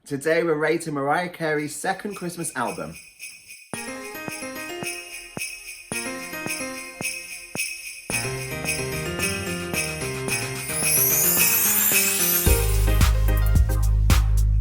Today we're rating Mariah Carey's second Christmas album.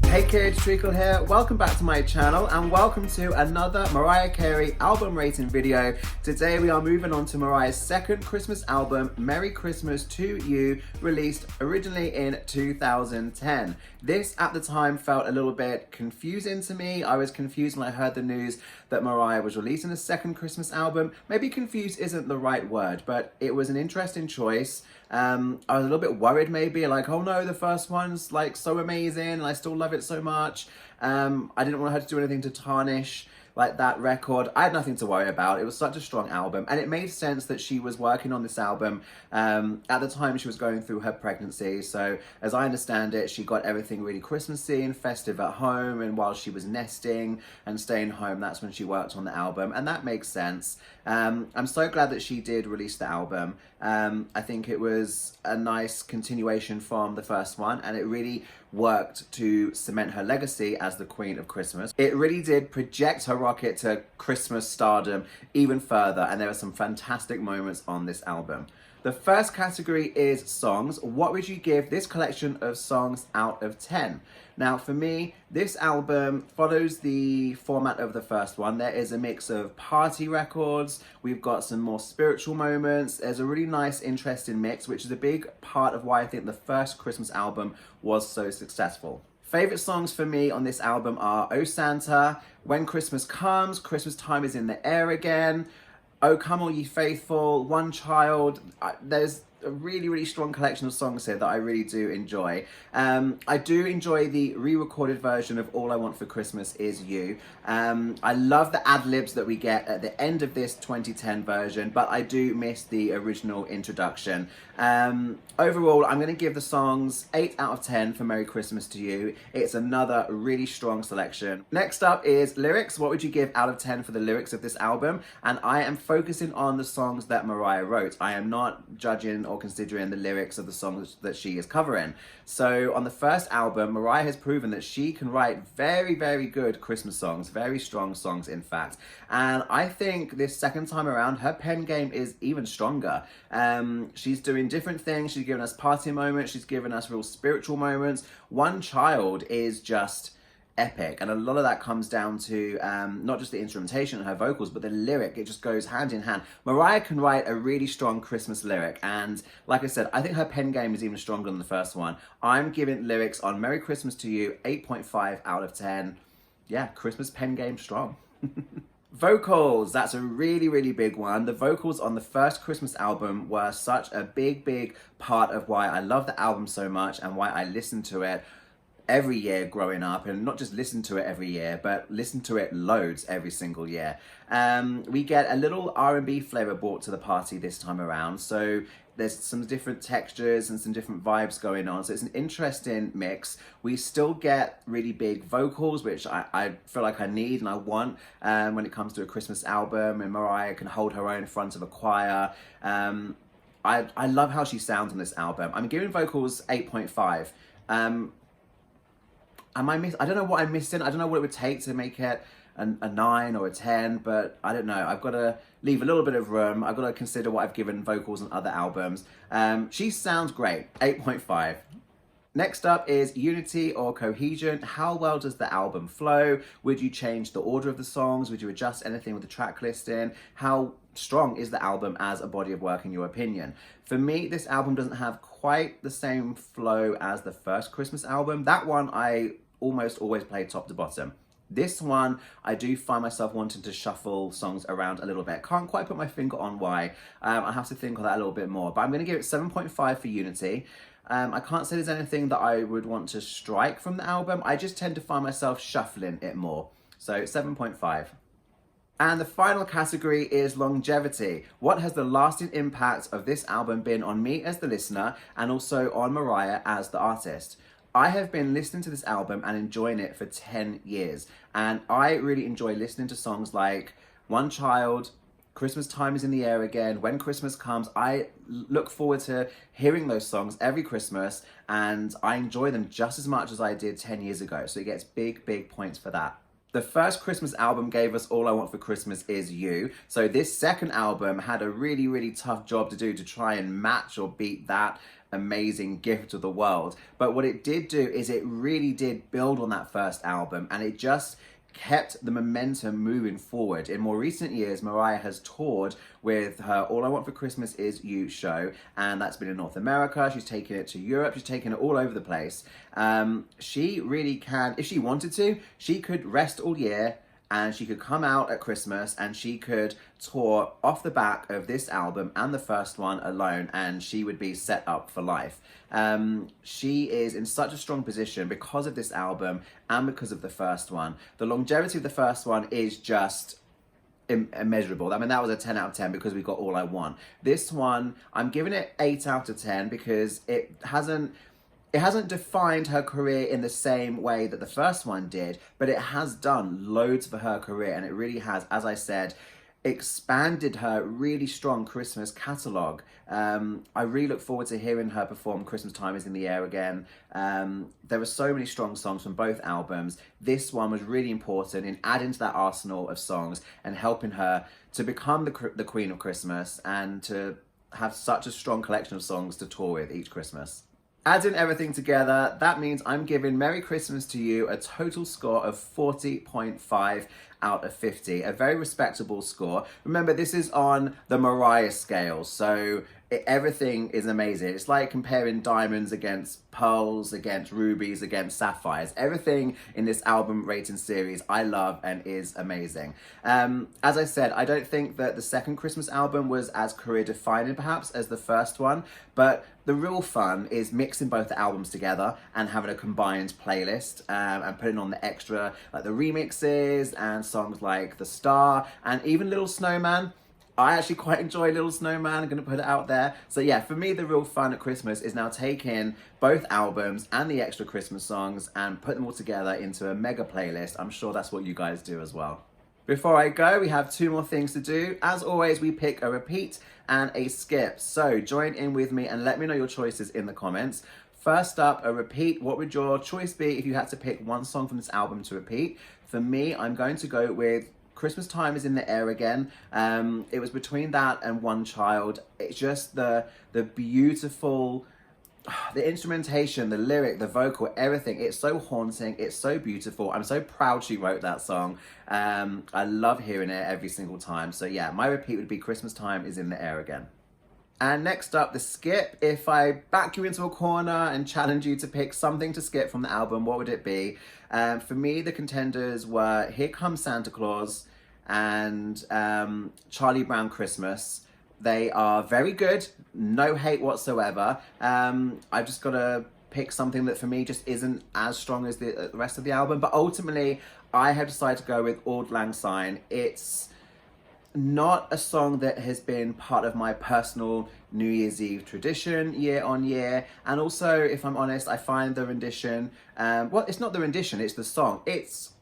Hey kids, Treacle here. Welcome back to my channel and welcome to another Mariah Carey album rating video. Today we are moving on to Mariah's second Christmas album, Merry Christmas to You, released originally in 2010. This at the time felt a little bit confusing to me. I was confused when I heard the news that Mariah was releasing a second Christmas album. Maybe confused isn't the right word, but it was an interesting choice. I was a little bit worried maybe, like, oh no, the first one's like so amazing and I still love it so much. I didn't want her to do anything to tarnish like that record. I had nothing to worry about. It was such a strong album, and it made sense that she was working on this album at the time she was going through her pregnancy. So as I understand it, she got everything really Christmassy and festive at home, and while she was nesting and staying home, that's when she worked on the album, and that makes sense. I'm so glad that she did release the album. I think it was a nice continuation from the first one, and it really worked to cement her legacy as the Queen of Christmas. It really did project her rocket to Christmas stardom even further, and there are some fantastic moments on this album. The first category is songs. What would you give this collection of songs out of 10? Now for me, this album follows the format of the first one. There is a mix of party records, we've got some more spiritual moments, there's a really nice, interesting mix, which is a big part of why I think the first Christmas album was so successful. Favorite songs for me on this album are Oh Santa, When Christmas Comes, Christmas Time Is in the Air Again, Oh Come All Ye Faithful, One Child. There's a really strong collection of songs here that I really do enjoy. I do enjoy the re-recorded version of All I Want for Christmas Is You. I love the ad-libs that we get at the end of this 2010 version, but I do miss the original introduction. Overall, I'm going to give the songs 8 out of 10 for Merry Christmas to You. It's another really strong selection. Next up is lyrics. What would you give out of 10 for the lyrics of this album? And I am focusing on the songs that Mariah wrote. I am not judging or considering the lyrics of the songs that she is covering. So on the first album, Mariah has proven that she can write very good Christmas songs, very strong songs in fact. And I think this second time around, her pen game is even stronger. She's doing different things. She's giving us party moments. She's giving us real spiritual moments. One Child is just epic, and a lot of that comes down to not just the instrumentation and her vocals, but the lyric. It just goes hand in hand. Mariah can write a really strong Christmas lyric, and like I said, I think her pen game is even stronger than the first one. I'm giving lyrics on Merry Christmas to You 8.5 out of 10. Yeah, Christmas pen game strong. Vocals, that's a really big one. The vocals on the first Christmas album were such a big part of why I love the album so much and why I listen to it every year growing up, and not just listen to it every year, but listen to it loads every single year. We get a little R&B flavor brought to the party this time around, so there's some different textures and some different vibes going on, so it's an interesting mix. We still get really big vocals, which I feel like I need and I want when it comes to a Christmas album, and Mariah can hold her own in front of a choir. I love how she sounds on this album. I'm giving vocals 8.5. I don't know what I'm missing. I don't know what it would take to make it a 9 or a 10, but I don't know. I've got to leave a little bit of room. I've got to consider what I've given vocals on other albums. She sounds great, 8.5. Next up is unity or cohesion. How well does the album flow? Would you change the order of the songs? Would you adjust anything with the track listing? How strong is the album as a body of work in your opinion? For me, this album doesn't have quite the same flow as the first Christmas album. That one I almost always play top to bottom. This one, I do find myself wanting to shuffle songs around a little bit. Can't quite put my finger on why. I have to think on that a little bit more, but I'm going to give it 7.5 for unity. I can't say there's anything that I would want to strike from the album. I just tend to find myself shuffling it more. So 7.5. And the final category is longevity. What has the lasting impact of this album been on me as the listener and also on Mariah as the artist? I have been listening to this album and enjoying it for 10 years. And I really enjoy listening to songs like One Child, Christmas Time Is in the Air Again, When Christmas Comes. I look forward to hearing those songs every Christmas, and I enjoy them just as much as I did 10 years ago. So it gets big points for that. The first Christmas album gave us All I Want for Christmas Is You. So this second album had a really tough job to do to try and match or beat that amazing gift to the world. But what it did do is it really did build on that first album, and it just kept the momentum moving forward. In more recent years, Mariah has toured with her All I Want for Christmas Is You show, and that's been in North America. She's taken it to Europe. She's taken it all over the place. She really can, if she wanted to, she could rest all year, and she could come out at Christmas and she could tour off the back of this album and the first one alone, and she would be set up for life. She is in such a strong position because of this album and because of the first one. The longevity of the first one is just immeasurable. I mean, that was a 10 out of 10 because we got All I Want. This one, I'm giving it 8 out of 10 because it hasn't defined her career in the same way that the first one did, but it has done loads for her career, and it really has, as I said, expanded her really strong Christmas catalogue. I really look forward to hearing her perform Christmas Time Is in the Air Again. There were so many strong songs from both albums. This one was really important in adding to that arsenal of songs and helping her to become the Queen of Christmas and to have such a strong collection of songs to tour with each Christmas. Adding everything together, that means I'm giving Merry Christmas to You a total score of 40.5 out of 50. A very respectable score. Remember, this is on the Mariah scale, so everything is amazing. It's like comparing diamonds against pearls, against rubies, against sapphires. Everything in this album rating series I love and is amazing. As I said, I don't think that the second Christmas album was as career defining perhaps as the first one, but the real fun is mixing both the albums together and having a combined playlist, and putting on the extra, like the remixes and songs like The Star and even Little Snowman. I actually quite enjoy Little Snowman, I'm going to put it out there. So yeah, for me, the real fun at Christmas is now taking both albums and the extra Christmas songs and put them all together into a mega playlist. I'm sure that's what you guys do as well. Before I go, we have 2 more things to do. As always, we pick a repeat and a skip. So join in with me and let me know your choices in the comments. First up, a repeat. What would your choice be if you had to pick one song from this album to repeat? For me, I'm going to go with Christmas Time Is in the Air Again. It was between that and One Child. It's just the beautiful, the instrumentation, the lyric, the vocal, everything. It's so haunting. It's so beautiful. I'm so proud she wrote that song. I love hearing it every single time. So yeah, my repeat would be Christmas Time Is in the Air Again. And next up, the skip. If I back you into a corner and challenge you to pick something to skip from the album, what would it be? For me, the contenders were Here Comes Santa Claus and Charlie Brown Christmas. They are very good, no hate whatsoever. I've just got to pick something that for me just isn't as strong as the rest of the album. But ultimately, I have decided to go with Auld Lang Syne. It's not a song that has been part of my personal New Year's Eve tradition year on year. And also, if I'm honest, I find the rendition, well, it's not the rendition, it's the song. It's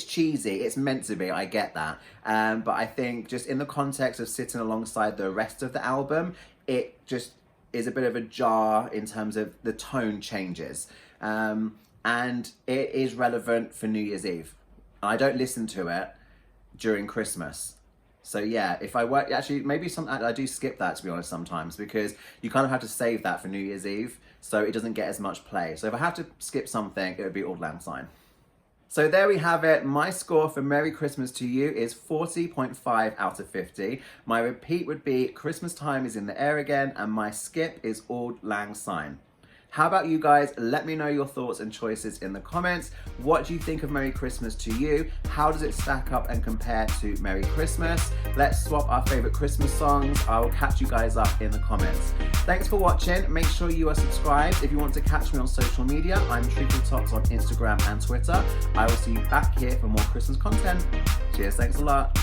cheesy, it's meant to be, I get that. But I think just in the context of sitting alongside the rest of the album, it just is a bit of a jar in terms of the tone changes. And it is relevant for New Year's Eve. I don't listen to it during Christmas. So yeah, if I were, actually, maybe I do skip that, to be honest, sometimes, because you kind of have to save that for New Year's Eve, so it doesn't get as much play. So if I have to skip something, it would be Auld Lang Syne. So there we have it. My score for Merry Christmas to You is 40.5 out of 50. My repeat would be Christmas Time Is in the Air Again, and my skip is Auld Lang Syne. How about you guys? Let me know your thoughts and choices in the comments. What do you think of Merry Christmas to You? How does it stack up and compare to Merry Christmas? Let's swap our favorite Christmas songs. I will catch you guys up in the comments. Thanks for watching. Make sure you are subscribed. If you want to catch me on social media, I'm Treacle Tots on Instagram and Twitter. I will see you back here for more Christmas content. Cheers, thanks a lot.